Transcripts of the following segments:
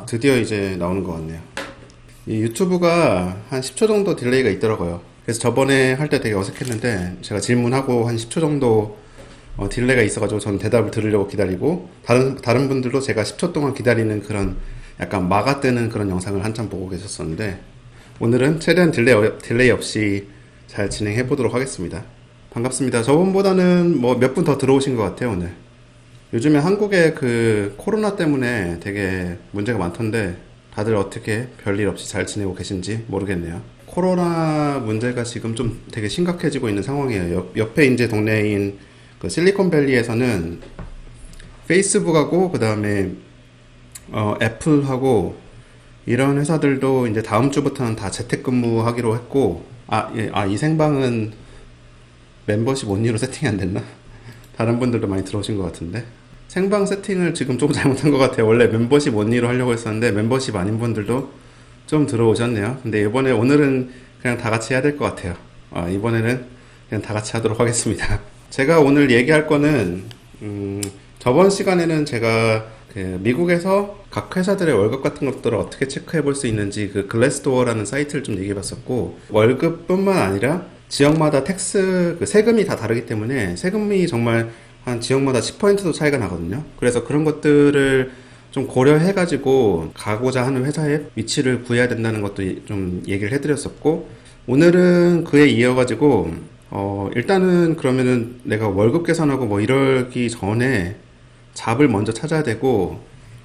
드디어 이제 나오는 것 같네요. 이 유튜브가 한 10초 정도 딜레이가 있더라고요. 그래서 저번에 할 때 되게 어색했는데 제가 질문하고 한 10초 정도 딜레이가 있어가지고 저는 대답을 들으려고 기다리고 다른 분들도 제가 10초 동안 기다리는 그런 약간 막아 뜨는 그런 영상을 한참 보고 계셨었는데 오늘은 최대한 딜레이 없이 잘 진행해 보도록 하겠습니다. 반갑습니다. 저번보다는 뭐 몇 분 더 들어오신 것 같아요, 오늘. 요즘에 한국에 그 코로나 때문에 되게 문제가 많던데 다들 어떻게 별일 없이 잘 지내고 계신지 모르겠네요. 코로나 문제가 지금 좀 되게 심각해지고 있는 상황이에요. 옆에 이제 동네인 그 실리콘밸리에서는 페이스북하고 그 다음에 애플하고 이런 회사들도 이제 다음 주부터는 다 재택근무하기로 했고 이 생방은 멤버십 온리로 세팅이 안 됐나? 다른 분들도 많이 들어오신 것 같은데 생방 세팅을 지금 조금 잘못한 것 같아요. 원래 멤버십 온리로 하려고 했었는데 멤버십 아닌 분들도 좀 들어오셨네요. 근데 오늘은 그냥 다 같이 해야 될 것 같아요. 이번에는 그냥 다 같이 하도록 하겠습니다. 제가 오늘 얘기할 거는 저번 시간에는 제가 그 미국에서 각 회사들의 월급 같은 것들을 어떻게 체크해 볼 수 있는지 그 글래스도어라는 사이트를 좀 얘기해 봤었고, 월급뿐만 아니라 지역마다 그 세금이 다 다르기 때문에 세금이 정말 한 지역마다 10%도 차이가 나거든요. 그래서 그런 것들을 좀 고려해 가지고 가고자 하는 회사의 위치를 구해야 된다는 것도 좀 얘기를 해드렸었고, 오늘은 그에 이어가지고 일단은 그러면은 내가 월급 계산하고 뭐 이러기 전에 잡을 먼저 찾아야 되고,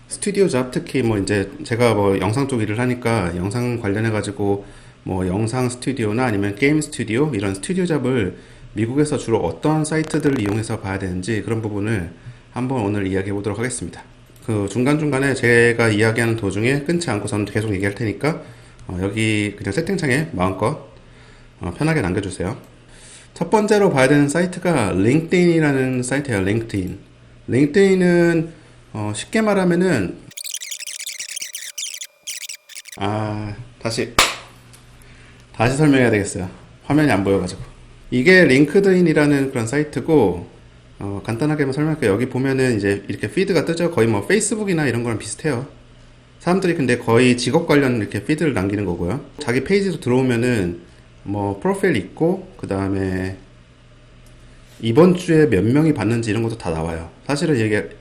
스튜디오 잡 특히 뭐 이제 제가 뭐 영상 쪽 일을 하니까 영상 관련해 가지고 뭐 영상 스튜디오나 아니면 게임 스튜디오 이런 스튜디오 잡을 미국에서 주로 어떤 사이트들을 이용해서 봐야 되는지 그런 부분을 한번 오늘 이야기해 보도록 하겠습니다. 그 중간중간에 제가 이야기하는 도중에 끊지 않고 저는 계속 얘기할 테니까 여기 그냥 세팅창에 마음껏 편하게 남겨주세요. 첫 번째로 봐야 되는 사이트가 링크드인이라는 사이트예요. 링크드인은 쉽게 말하면은 다시 설명해야 되겠어요. 화면이 안 보여가지고. 이게 링크드인이라는 그런 사이트고, 간단하게만 설명할게요. 여기 보면은 이제 이렇게 피드가 뜨죠. 거의 뭐 페이스북이나 이런 거랑 비슷해요. 사람들이 근데 거의 직업 관련 이렇게 피드를 남기는 거고요. 자기 페이지로 들어오면은 뭐 프로필 있고, 그 다음에 이번 주에 몇 명이 봤는지 이런 것도 다 나와요. 사실은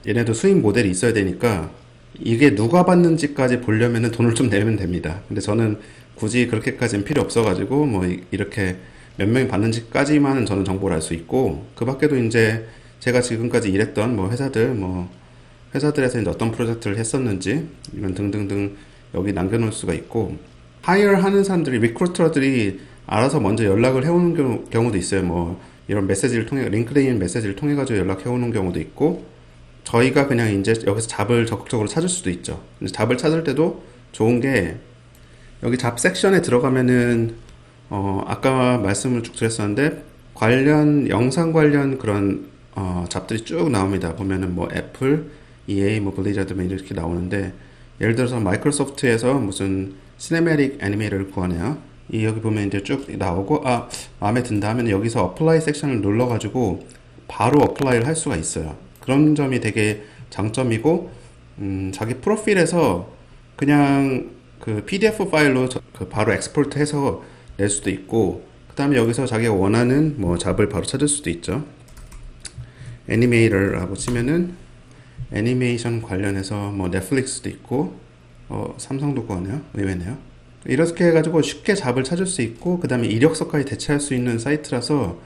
얘네도 수익 모델이 있어야 되니까 이게 누가 봤는지까지 보려면은 돈을 좀 내면 됩니다. 근데 저는 굳이 그렇게까지는 필요 없어가지고 뭐 이렇게 몇 명이 봤는지까지만은 저는 정보를 알 수 있고, 그 밖에도 이제 제가 지금까지 일했던 뭐 회사들에서 이제 어떤 프로젝트를 했었는지 이런 등등등 여기 남겨놓을 수가 있고, 하이어 하는 사람들이 리크루터들이 알아서 먼저 연락을 해오는 경우도 있어요. 뭐 이런 메시지를 통해 링크드인 메시지를 통해 가지고 연락해 오는 경우도 있고, 저희가 그냥 이제 여기서 잡을 적극적으로 찾을 수도 있죠. 근데 잡을 찾을 때도 좋은 게 여기 잡 섹션에 들어가면은 아까 말씀을 쭉 드렸었는데 영상 관련 그런 잡들이 쭉 나옵니다. 보면은 뭐 애플, EA, 뭐 블리자드 이렇게 나오는데, 예를 들어서 마이크로소프트에서 무슨 시네매틱 애니메이터를 구하네요. 여기 보면 이제 쭉 나오고, 마음에 든다 하면 여기서 어플라이 섹션을 눌러가지고 바로 어플라이를 할 수가 있어요. 그런 점이 되게 장점이고, 자기 프로필에서 그냥 그 PDF 파일로 바로 엑스포트 해서 낼 수도 있고, 그 다음에 여기서 자기가 원하는 뭐 잡을 바로 찾을 수도 있죠. 애니메이터라고 치면은 애니메이션 관련해서 뭐 넷플릭스도 있고, 삼성도 구하네요. 의외네요. 이렇게 해가지고 쉽게 잡을 찾을 수 있고, 그 다음에 이력서까지 대체할 수 있는 사이트라서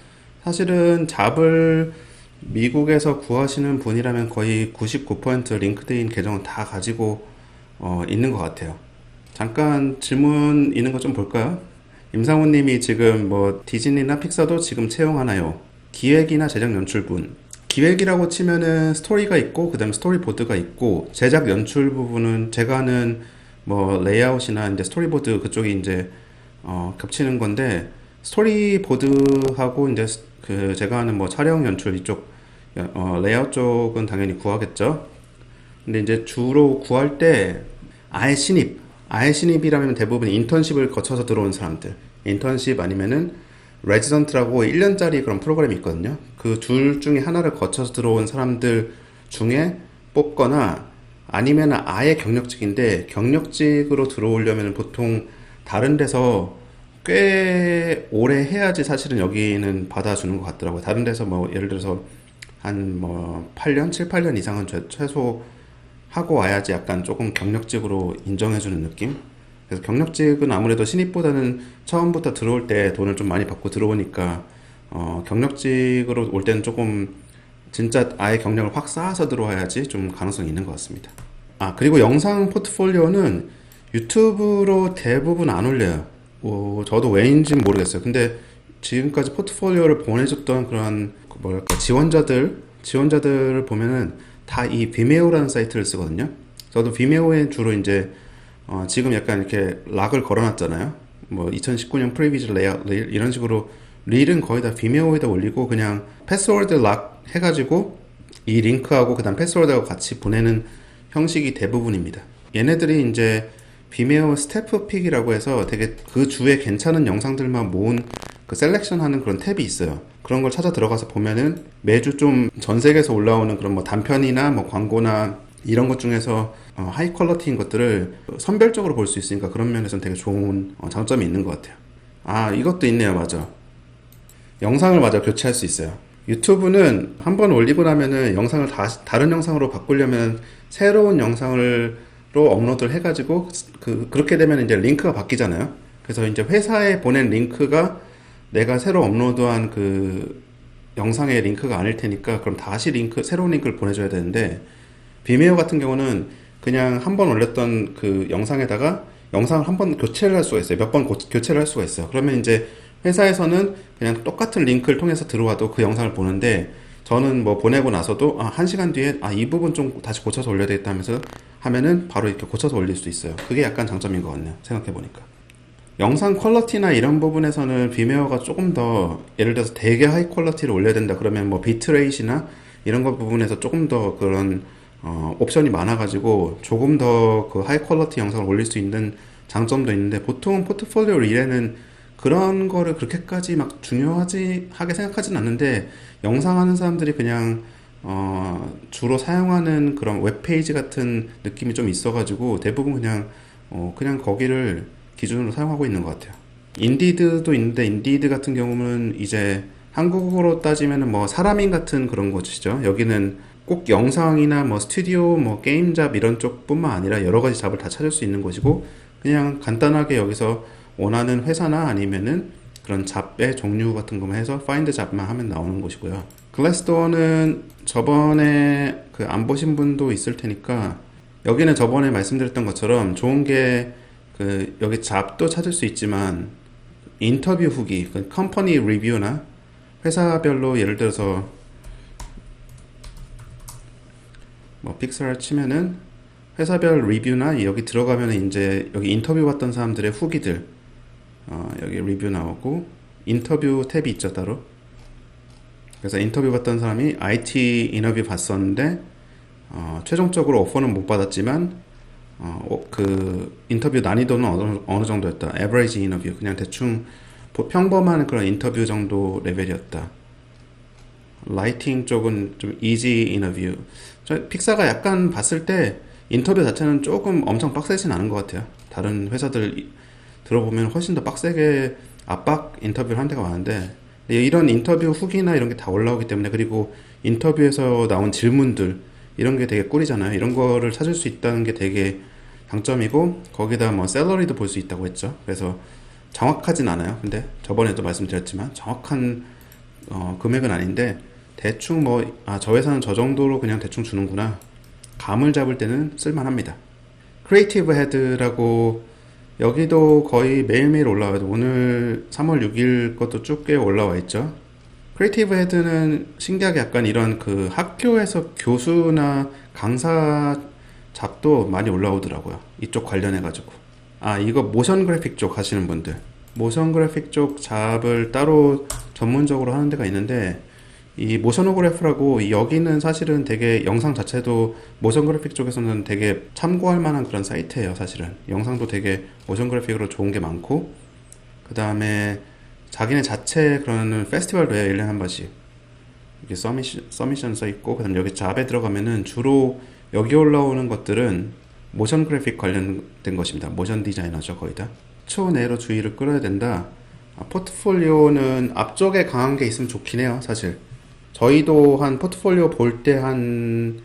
사실은 잡을 미국에서 구하시는 분이라면 거의 99% 링크드인 계정은 다 가지고 있는 것 같아요. 잠깐 질문 있는 거 좀 볼까요? 임상훈 님이 지금 뭐 디즈니나 픽사도 지금 채용하나요? 기획이나 제작 연출분. 기획이라고 치면은 스토리가 있고, 그 다음에 스토리보드가 있고, 제작 연출 부분은 제가 하는 뭐 레이아웃이나 이제 스토리보드 그쪽이 이제 겹치는 건데, 스토리보드하고 이제 그 제가 하는 뭐 촬영 연출 이쪽 레이아웃 쪽은 당연히 구하겠죠. 근데 이제 주로 구할 때 아예 신입이라면 대부분 인턴십을 거쳐서 들어온 사람들, 인턴십 아니면은 레지던트라고 1년짜리 그런 프로그램이 있거든요. 그 둘 중에 하나를 거쳐서 들어온 사람들 중에 뽑거나, 아니면 아예 경력직인데 경력직으로 들어오려면 보통 다른 데서 꽤 오래 해야지 사실은 여기는 받아주는 것 같더라고요. 다른 데서 뭐 예를 들어서 한 뭐 8년, 7, 8년 이상은 최소 하고 와야지 약간 조금 경력직으로 인정해주는 느낌? 그래서 경력직은 아무래도 신입보다는 처음부터 들어올 때 돈을 좀 많이 받고 들어오니까 경력직으로 올 때는 조금 진짜 아예 경력을 확 쌓아서 들어와야지 좀 가능성이 있는 것 같습니다. 아, 그리고 영상 포트폴리오는 유튜브로 대부분 안 올려요. 저도 왜인지는 모르겠어요. 근데 지금까지 포트폴리오를 보내줬던 그런 뭐랄까 지원자들을 보면은 다 이 비메오라는 사이트를 쓰거든요. 저도 비메오에 주로 이제 지금 약간 이렇게 락을 걸어놨잖아요. 뭐 2019년 프리비즈 레이아웃 이런 식으로 릴은 거의 다 비메오에다 올리고 그냥 패스워드 락 해가지고 이 링크하고 그다음 패스워드하고 같이 보내는 형식이 대부분입니다. 얘네들이 이제 비메오 스태프 픽이라고 해서 되게 그 주에 괜찮은 영상들만 모은 그 셀렉션 하는 그런 탭이 있어요. 그런 걸 찾아 들어가서 보면은 매주 좀 전 세계에서 올라오는 그런 뭐 단편이나 뭐 광고나 이런 것 중에서 하이 퀄러티인 것들을 선별적으로 볼 수 있으니까 그런 면에서는 되게 좋은 장점이 있는 것 같아요. 아, 이것도 있네요. 맞아. 영상을 맞아 교체할 수 있어요. 유튜브는 한번 올리고 나면은 영상을 다른 영상으로 바꾸려면 새로운 영상으로 업로드를 해가지고 그렇게 되면 이제 링크가 바뀌잖아요. 그래서 이제 회사에 보낸 링크가 내가 새로 업로드한 그 영상의 링크가 아닐 테니까 그럼 다시 새로운 링크를 보내줘야 되는데 비메오 같은 경우는 그냥 한 번 올렸던 그 영상에다가 영상을 한 번 교체를 할 수가 있어요. 몇 번 교체를 할 수가 있어요. 그러면 이제 회사에서는 그냥 똑같은 링크를 통해서 들어와도 그 영상을 보는데 저는 뭐 보내고 나서도 1시간 뒤에 이 부분 좀 다시 고쳐서 올려야 되겠다 하면서 하면은 바로 이렇게 고쳐서 올릴 수 있어요. 그게 약간 장점인 것 같네요. 생각해보니까. 영상 퀄러티나 이런 부분에서는 비메오가 조금 더 예를 들어서 되게 하이 퀄러티를 올려야 된다 그러면 뭐 비트레이트나 이런 것 부분에서 조금 더 그런 옵션이 많아가지고 조금 더 그 하이 퀄러티 영상을 올릴 수 있는 장점도 있는데 보통 포트폴리오 릴에는 그런 거를 그렇게까지 막 중요하게 생각하진 않는데 영상 하는 사람들이 그냥 주로 사용하는 그런 웹페이지 같은 느낌이 좀 있어가지고 대부분 그냥 거기를 기준으로 사용하고 있는 것 같아요. 인디드도 있는데 인디드 같은 경우는 이제 한국어로 따지면은 뭐 사람인 같은 그런 곳이죠. 여기는 꼭 영상이나 뭐 스튜디오, 뭐 게임 잡 이런 쪽뿐만 아니라 여러 가지 잡을 다 찾을 수 있는 곳이고 그냥 간단하게 여기서 원하는 회사나 아니면은 그런 잡의 종류 같은 것만 해서 파인드 잡만 하면 나오는 곳이고요. 글래스도어는 저번에 안 보신 분도 있을 테니까 여기는 저번에 말씀드렸던 것처럼 좋은 게 여기 잡도 찾을 수 있지만 인터뷰 후기, 컴퍼니 리뷰나 회사별로 예를 들어서 뭐 픽셀 치면은 회사별 리뷰나 여기 들어가면 이제 여기 인터뷰 봤던 사람들의 후기들 여기 리뷰 나오고 인터뷰 탭이 있죠 따로. 그래서 인터뷰 봤던 사람이 IT 인터뷰 봤었는데 최종적으로 오퍼는 못 받았지만 그 인터뷰 난이도는 어느 정도였다. 에버리지 인터뷰 그냥 대충 평범한 그런 인터뷰 정도 레벨이었다. 라이팅 쪽은 좀 이지 인터뷰. 픽사가 약간 봤을 때 인터뷰 자체는 조금 엄청 빡세진 않은 것 같아요. 다른 회사들 들어보면 훨씬 더 빡세게 압박 인터뷰를 한 데가 많은데 이런 인터뷰 후기나 이런 게 다 올라오기 때문에 그리고 인터뷰에서 나온 질문들 이런 게 되게 꿀이잖아요. 이런 거를 찾을 수 있다는 게 되게 장점이고 거기다 뭐 셀러리도 볼 수 있다고 했죠. 그래서 정확하진 않아요. 근데 저번에도 말씀드렸지만 정확한 금액은 아닌데 대충 저 회사는 저 정도로 그냥 대충 주는구나. 감을 잡을 때는 쓸만합니다. 크리에이티브 헤드라고 여기도 거의 매일매일 올라와요. 오늘 3월 6일 것도 쭉 꽤 올라와 있죠. 크리에이티브 헤드는 신기하게 약간 이런 학교에서 교수나 강사 잡도 많이 올라오더라고요. 이쪽 관련해가지고. 이거 모션 그래픽 쪽 하시는 분들. 모션 그래픽 쪽 잡을 따로 전문적으로 하는 데가 있는데 이 모션오그래프라고 여기는 사실은 되게 영상 자체도 모션 그래픽 쪽에서는 되게 참고할 만한 그런 사이트예요. 사실은 영상도 되게 모션 그래픽으로 좋은 게 많고 그 다음에 자기네 자체 그런 페스티벌도 해요. 1년에 한 번씩 이렇게 서미션 써 있고 그 다음에 여기 잡에 들어가면은 주로 여기 올라오는 것들은 모션 그래픽 관련된 것입니다. 모션 디자이너죠, 거의 다. 초내로 주의를 끌어야 된다. 포트폴리오는 앞쪽에 강한 게 있으면 좋긴 해요, 사실. 저희도 한 포트폴리오 볼 때 한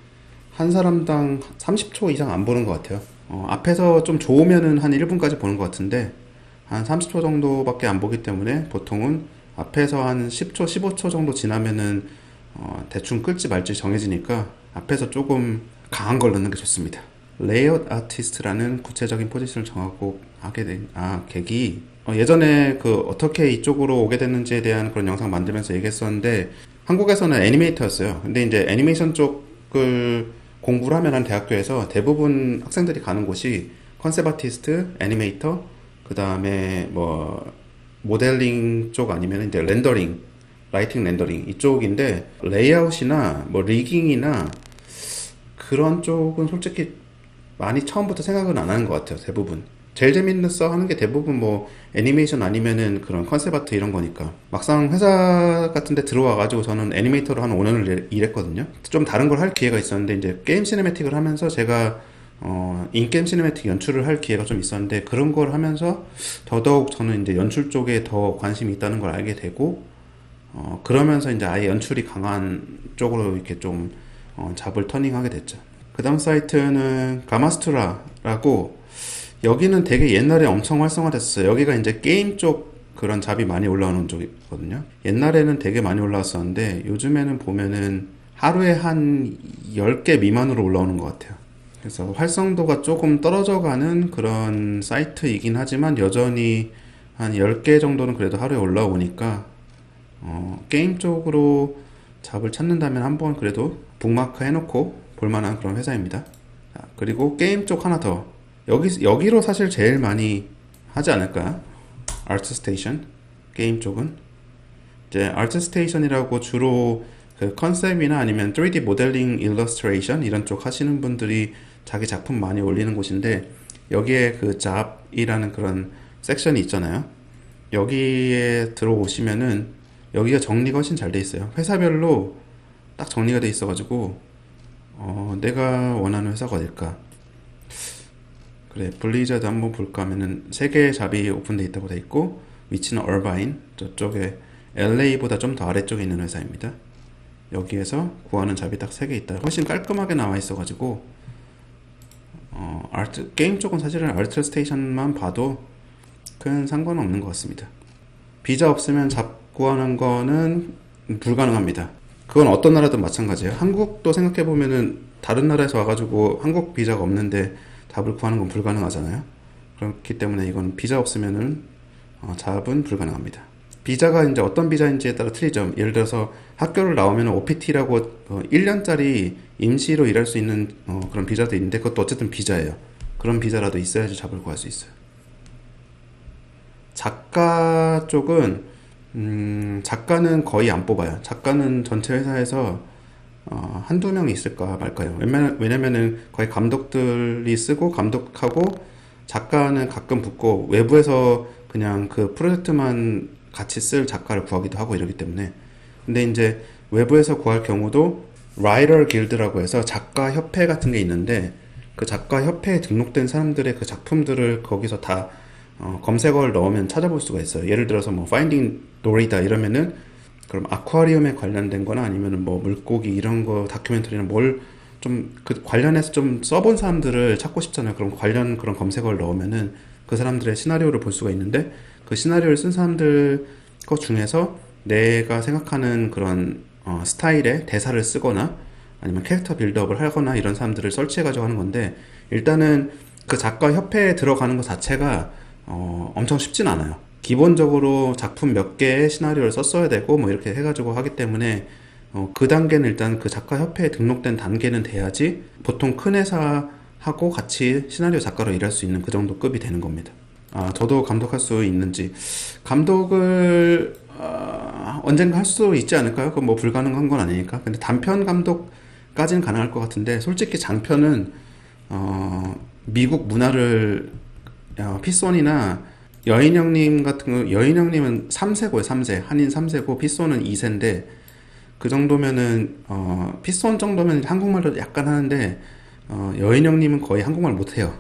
사람당 30초 이상 안 보는 것 같아요. 앞에서 좀 좋으면은 한 1분까지 보는 것 같은데, 한 30초 정도밖에 안 보기 때문에 보통은 앞에서 한 10초, 15초 정도 지나면은 대충 끌지 말지 정해지니까 앞에서 조금 강한 걸 넣는 게 좋습니다. 레이아웃 아티스트라는 구체적인 포지션을 정하고 하게 된 계기, 예전에 어떻게 이쪽으로 오게 됐는지에 대한 그런 영상 만들면서 얘기했었는데, 한국에서는 애니메이터였어요. 근데 이제 애니메이션 쪽을 공부를 하면 한 대학교에서 대부분 학생들이 가는 곳이 컨셉 아티스트, 애니메이터, 그 다음에 뭐 모델링 쪽 아니면 이제 렌더링, 라이팅 렌더링 이쪽인데, 레이아웃이나 뭐 리깅이나 그런 쪽은 솔직히 많이 처음부터 생각은 안 하는 것 같아요. 대부분 제일 재밌어 하는 게 대부분 뭐 애니메이션 아니면은 그런 컨셉 아트 이런 거니까. 막상 회사 같은 데 들어와가지고 저는 애니메이터로 한 5년을 일했거든요. 좀 다른 걸 할 기회가 있었는데, 이제 게임 시네매틱을 하면서 제가 인게임 시네매틱 연출을 할 기회가 좀 있었는데, 그런 걸 하면서 더더욱 저는 이제 연출 쪽에 더 관심이 있다는 걸 알게 되고, 그러면서 이제 아예 연출이 강한 쪽으로 이렇게 좀 잡을 터닝하게 됐죠. 그 다음 사이트는 가마스투라라고, 여기는 되게 옛날에 엄청 활성화됐어요. 여기가 이제 게임 쪽 그런 잡이 많이 올라오는 쪽이거든요. 옛날에는 되게 많이 올라왔었는데 요즘에는 보면은 하루에 한 10개 미만으로 올라오는 것 같아요. 그래서 활성도가 조금 떨어져 가는 그런 사이트이긴 하지만 여전히 한 10개 정도는 그래도 하루에 올라오니까 게임 쪽으로 잡을 찾는다면 한번 그래도 북마크 해놓고 볼만한 그런 회사입니다. 그리고 게임 쪽 하나 더, 여기로 사실 제일 많이 하지 않을까? 아트스테이션 게임 쪽은 이제 아트스테이션이라고 주로 그 컨셉이나 아니면 3D 모델링, 일러스트레이션 이런 쪽 하시는 분들이 자기 작품 많이 올리는 곳인데, 여기에 그 잡이라는 그런 섹션이 있잖아요. 여기에 들어오시면은 여기가 정리가 훨씬 잘 돼 있어요. 회사별로 딱 정리가 돼 있어가지고 내가 원하는 회사가 어딜까? 그래, 블리자드 한번 볼까 하면은 3개의 잡이 오픈되어 있다고 돼 있고, 위치는 얼바인, 저쪽에 LA보다 좀 더 아래쪽에 있는 회사입니다. 여기에서 구하는 잡이 딱 3개 있다. 훨씬 깔끔하게 나와 있어가지고 게임 쪽은 사실은 아트스테이션만 봐도 큰 상관은 없는 것 같습니다. 비자 없으면 잡 구하는 거는 불가능합니다. 그건 어떤 나라든 마찬가지예요. 한국도 생각해보면은 다른 나라에서 와가지고 한국 비자가 없는데 잡을 구하는 건 불가능하잖아요. 그렇기 때문에 이건 비자 없으면은 잡은 불가능합니다. 비자가 이제 어떤 비자인지에 따라 틀리죠. 예를 들어서 학교를 나오면 OPT라고 1년짜리 임시로 일할 수 있는 그런 비자도 있는데, 그것도 어쨌든 비자예요. 그런 비자라도 있어야지 잡을 구할 수 있어요. 작가 쪽은 작가는 거의 안 뽑아요. 작가는 전체 회사에서 한두 명 있을까 말까요. 왜냐면은 거의 감독들이 쓰고 감독하고, 작가는 가끔 붙고 외부에서 그냥 그 프로젝트만 같이 쓸 작가를 구하기도 하고 이러기 때문에. 근데 이제 외부에서 구할 경우도 라이터 길드라고 해서 작가 협회 같은 게 있는데, 그 작가 협회에 등록된 사람들의 그 작품들을 거기서 다 검색어를 넣으면 찾아볼 수가 있어요. 예를 들어서 뭐 파인딩 도리다 이러면은, 그럼 아쿠아리움에 관련된 거나 아니면은 뭐 물고기 이런 거 다큐멘터리나 뭘 좀 그 관련해서 좀 써본 사람들을 찾고 싶잖아요. 그럼 관련 그런 검색어를 넣으면은 그 사람들의 시나리오를 볼 수가 있는데, 그 시나리오를 쓴 사람들 것 중에서 내가 생각하는 그런 스타일의 대사를 쓰거나 아니면 캐릭터 빌드업을 하거나 이런 사람들을 설치해가지고 하는 건데, 일단은 그 작가 협회에 들어가는 것 자체가 엄청 쉽진 않아요. 기본적으로 작품 몇 개의 시나리오를 썼어야 되고 뭐 이렇게 해가지고 하기 때문에 그 단계는 일단 그 작가 협회에 등록된 단계는 돼야지 보통 큰 회사하고 같이 시나리오 작가로 일할 수 있는 그 정도 급이 되는 겁니다. 저도 감독할 수 있는지, 감독을 언젠가 할 수 있지 않을까요? 그건 뭐 불가능한 건 아니니까. 근데 단편 감독까지는 가능할 것 같은데, 솔직히 장편은 미국 문화를 피손이나 여인형님 같은 거, 여인형님은 3세고요, 3세. 한인 3세고, 피손은 2세인데, 그 정도면은, 피손 정도면 한국말로 약간 하는데, 여인 형님은 거의 한국말 못해요.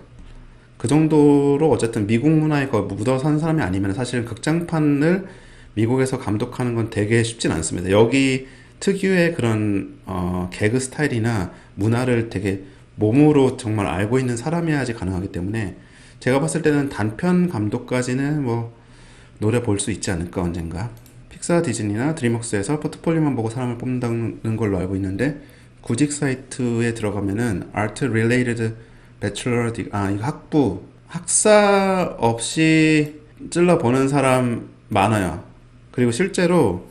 그 정도로 어쨌든 미국 문화에 거의 묻어 산 사람이 아니면 사실은 극장판을 미국에서 감독하는 건 되게 쉽진 않습니다. 여기 특유의 그런 개그 스타일이나 문화를 되게 몸으로 정말 알고 있는 사람이어야지 가능하기 때문에 제가 봤을 때는 단편 감독까지는 뭐 노려 볼 수 있지 않을까 언젠가. 픽사 디즈니나 드림웍스에서 포트폴리오만 보고 사람을 뽑는다는 걸로 알고 있는데 구직 사이트에 들어가면은 Art Related Bachelor 이거 학부 학사 없이 찔러보는 사람 많아요. 그리고 실제로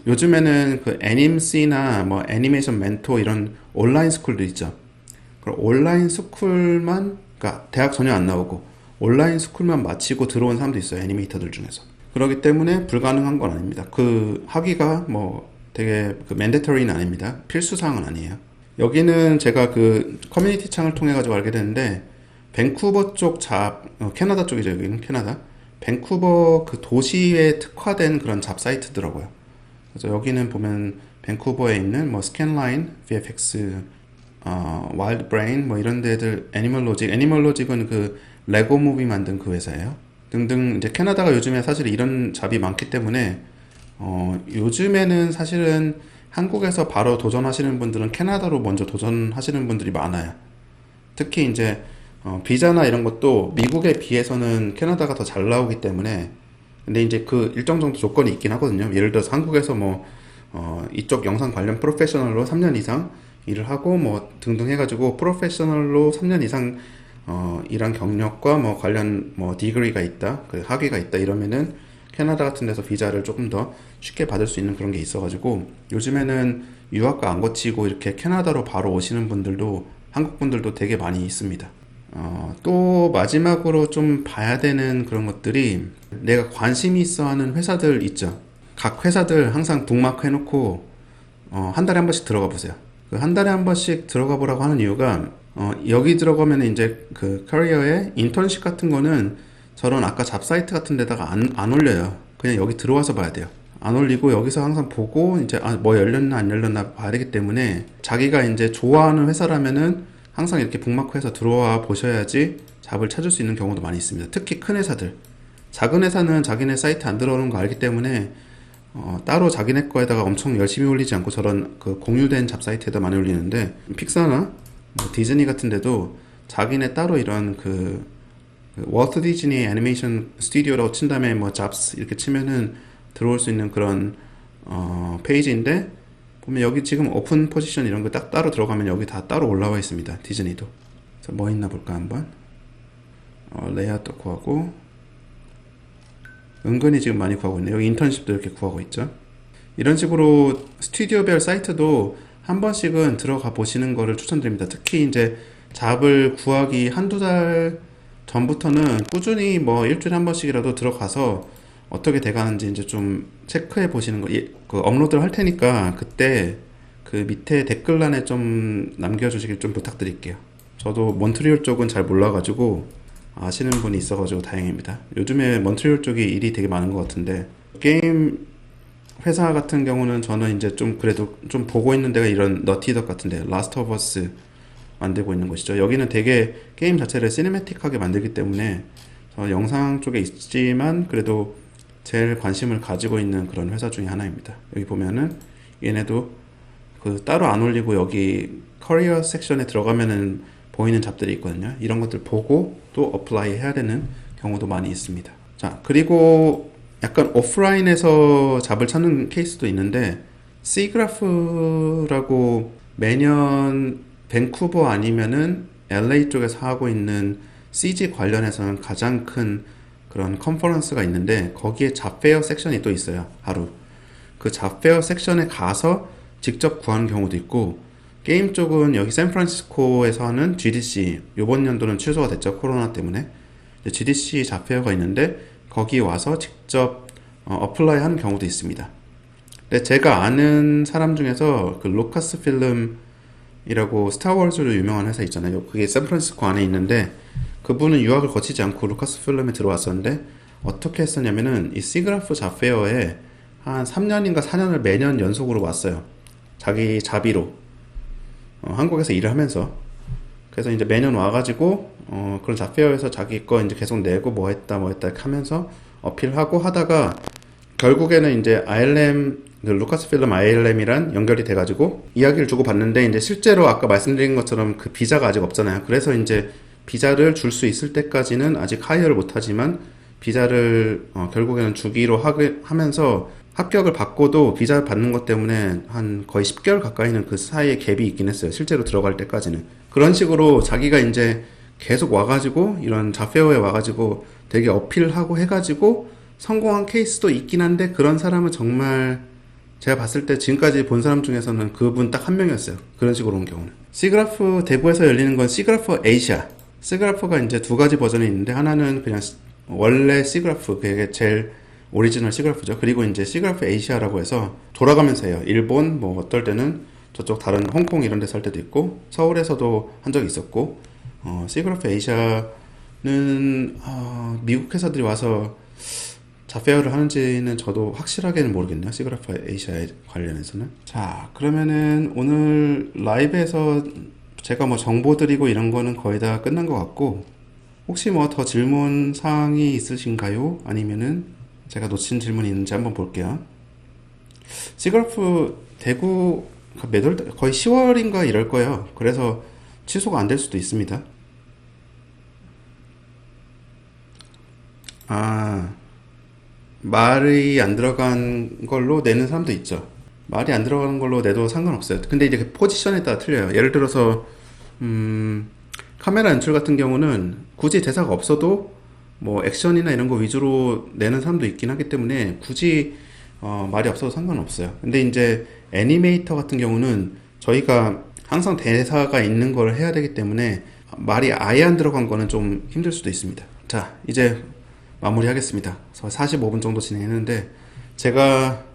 요즘에는 그 애님씨나 뭐 애니메이션 멘토 이런 온라인 스쿨도 있죠. 그럼 온라인 스쿨만 그러니까 대학 전혀 안 나오고 온라인 스쿨만 마치고 들어온 사람도 있어요. 애니메이터들 중에서. 그렇기 때문에 불가능한 건 아닙니다. 그 학위가 뭐 되게 그 맨데터리는 아닙니다. 필수 사항은 아니에요. 여기는 제가 그 커뮤니티 창을 통해 가지고 알게 됐는데 밴쿠버 쪽 캐나다 쪽이죠. 여기는 캐나다. 밴쿠버 그 도시에 특화된 그런 잡 사이트더라고요. 그래서 여기는 보면 밴쿠버에 있는 뭐 스캔라인, VFX, 와일드 브레인 뭐 이런 데들 애니멀로직은 그 레고 무비 만든 그 회사예요. 등등 이제 캐나다가 요즘에 사실 이런 잡이 많기 때문에 요즘에는 사실은 한국에서 바로 도전하시는 분들은 캐나다로 먼저 도전하시는 분들이 많아요. 특히 이제 비자나 이런 것도 미국에 비해서는 캐나다가 더 잘 나오기 때문에 근데 이제 그 일정 정도 조건이 있긴 하거든요. 예를 들어서 한국에서 뭐 이쪽 영상 관련 프로페셔널로 3년 이상 일을 하고 뭐 등등 해가지고 프로페셔널로 3년 이상 일한 경력과 뭐 관련 뭐 디그리가 있다, 그 학위가 있다 이러면은 캐나다 같은 데서 비자를 조금 더 쉽게 받을 수 있는 그런 게 있어가지고 요즘에는 유학과 안 거치고 이렇게 캐나다로 바로 오시는 분들도 한국 분들도 되게 많이 있습니다. 또 마지막으로 좀 봐야 되는 그런 것들이 내가 관심이 있어 하는 회사들 있죠. 각 회사들 항상 북마크 해놓고 한 달에 한 번씩 들어가 보세요. 그 한 달에 한 번씩 들어가 보라고 하는 이유가 여기 들어가면 이제 그 커리어에 인턴십 같은 거는 저런 아까 잡사이트 같은 데다가 안 올려요. 그냥 여기 들어와서 봐야 돼요. 안 올리고 여기서 항상 보고 이제 뭐 열렸나 안 열렸나 봐야 되기 때문에 자기가 이제 좋아하는 회사라면은 항상 이렇게 북마크해서 들어와 보셔야지 잡을 찾을 수 있는 경우도 많이 있습니다. 특히 큰 회사들. 작은 회사는 자기네 사이트 안 들어오는 거 알기 때문에 따로 자기네 거에다가 엄청 열심히 올리지 않고 저런 그 공유된 잡 사이트에다 많이 올리는데 픽사나 뭐 디즈니 같은 데도 자기네 따로 이런 그 월트 디즈니 애니메이션 스튜디오라고 친 다음에 뭐 잡스 이렇게 치면은 들어올 수 있는 그런 페이지인데 보면 여기 지금 오픈 포지션 이런 거 딱 따로 들어가면 여기 다 따로 올라와 있습니다. 디즈니도. 그래서 뭐 있나 볼까 한번. 레이아웃도 구하고 은근히 지금 많이 구하고 있네요. 여기 인턴십도 이렇게 구하고 있죠. 이런 식으로 스튜디오별 사이트도 한 번씩은 들어가 보시는 거를 추천드립니다. 특히 이제 잡을 구하기 한두 달 전부터는 꾸준히 뭐 일주일에 한 번씩이라도 들어가서 어떻게 돼가는지 이제 좀 체크해 보시는 거, 그 업로드를 할 테니까 그때 그 밑에 댓글란에 좀 남겨주시길 좀 부탁드릴게요. 저도 몬트리올 쪽은 잘 몰라가지고 아시는 분이 있어가지고 다행입니다. 요즘에 몬트리올 쪽이 일이 되게 많은 것 같은데 게임 회사 같은 경우는 저는 이제 좀 그래도 좀 보고 있는 데가 이런 너티덕 같은데 라스트 오브 어스 만들고 있는 곳이죠. 여기는 되게 게임 자체를 시네매틱하게 만들기 때문에 저 영상 쪽에 있지만 그래도 제일 관심을 가지고 있는 그런 회사 중에 하나입니다. 여기 보면은 얘네도 그 따로 안 올리고 여기 커리어 섹션에 들어가면은 보이는 잡들이 있거든요. 이런 것들 보고 또 어플라이 해야 되는 경우도 많이 있습니다. 자, 그리고 약간 오프라인에서 잡을 찾는 케이스도 있는데 Cgraph라고 매년 밴쿠버 아니면은 LA 쪽에서 하고 있는 CG 관련해서는 가장 큰 그런 컨퍼런스가 있는데 거기에 잡페어 섹션이 또 있어요. 하루. 그 잡페어 섹션에 가서 직접 구하는 경우도 있고 게임 쪽은 여기 샌프란시스코에서 하는 GDC 요번 연도는 취소가 됐죠. 코로나 때문에. GDC 잡페어가 있는데 거기 와서 직접 어플라이 하는 경우도 있습니다. 근데 제가 아는 사람 중에서 그 루카스 필름이라고 스타워즈로 유명한 회사 있잖아요. 그게 샌프란시스코 안에 있는데 그분은 유학을 거치지 않고 루카스 필름에 들어왔었는데 어떻게 했었냐면은 이 시그라프 잡페어에 한 3년인가 4년을 매년 연속으로 왔어요. 자기 자비로. 한국에서 일을 하면서. 그래서 이제 매년 와가지고 그런 잡페어에서 자기 거 이제 계속 내고 뭐 했다 이렇게 하면서 어필하고 하다가 결국에는 이제 ILM, 그 루카스필름 ILM이란 연결이 돼가지고 이야기를 주고 받는데, 이제 실제로 아까 말씀드린 것처럼 그 비자가 아직 없잖아요. 그래서 이제 비자를 줄 수 있을 때까지는 아직 하이어를 못하지만 비자를 결국에는 주기로 하면서 합격을 받고도 비자를 받는 것 때문에 한 거의 10개월 가까이는 그 사이에 갭이 있긴 했어요. 실제로 들어갈 때까지는. 그런 식으로 자기가 이제 계속 와가지고 이런 자페어에 와가지고 되게 어필하고 해가지고 성공한 케이스도 있긴 한데, 그런 사람은 정말 제가 봤을 때 지금까지 본 사람 중에서는 그분 딱 한 명이었어요. 그런 식으로 온 경우는. 시그라프 대구에서 열리는 건 시그라프 에이시아. 시그라프가 이제 두 가지 버전이 있는데, 하나는 그냥 원래 시그라프, 그게 제일 오리지널 시그라프죠. 그리고 이제 시그라프 에이시아라고 해서 돌아가면서 해요. 일본, 뭐 어떨 때는 저쪽 다른 홍콩 이런 데서 할 때도 있고, 서울에서도 한 적이 있었고, 시그라프 에이시아는 미국 회사들이 와서 자페어를 하는지는 저도 확실하게는 모르겠네요. 시그라프 에이시아에 관련해서는. 자, 그러면은 오늘 라이브에서 제가 뭐 정보 드리고 이런 거는 거의 다 끝난 것 같고, 혹시 뭐 더 질문 사항이 있으신가요? 아니면은 제가 놓친 질문이 있는지 한번 볼게요. 시그라프 대구 매달 거의 10월인가 이럴 거예요. 그래서 취소가 안 될 수도 있습니다. 말이 안 들어간 걸로 내는 사람도 있죠. 말이 안 들어가는 걸로 내도 상관없어요. 근데 이제 그 포지션에 따라 틀려요. 예를 들어서 카메라 연출 같은 경우는 굳이 대사가 없어도 뭐 액션이나 이런 거 위주로 내는 사람도 있긴 하기 때문에 굳이 말이 없어도 상관없어요. 근데 이제 애니메이터 같은 경우는 저희가 항상 대사가 있는 걸 해야 되기 때문에 말이 아예 안 들어간 거는 좀 힘들 수도 있습니다. 자, 이제 마무리 하겠습니다. 45분 정도 진행했는데, 제가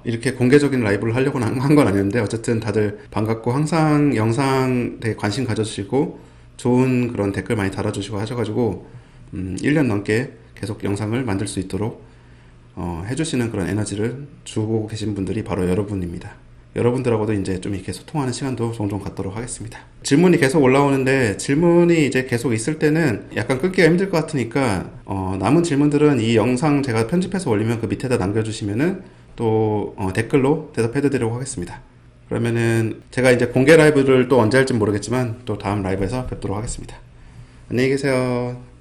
이렇게 공개적인 라이브를 하려고 한 건 아니었는데, 어쨌든 다들 반갑고 항상 영상 되게 관심 가져주시고 좋은 그런 댓글 많이 달아주시고 하셔가지고 1년 넘게 계속 영상을 만들 수 있도록 해주시는 그런 에너지를 주고 계신 분들이 바로 여러분입니다. 여러분들하고도 이제 좀 이렇게 소통하는 시간도 종종 갖도록 하겠습니다. 질문이 계속 올라오는데, 질문이 이제 계속 있을 때는 약간 끊기가 힘들 것 같으니까 남은 질문들은 이 영상 제가 편집해서 올리면 그 밑에다 남겨주시면은 또 댓글로 대답해 드리려고 하겠습니다. 그러면은 제가 이제 공개 라이브를 또 언제 할지 모르겠지만 또 다음 라이브에서 뵙도록 하겠습니다. 안녕히 계세요.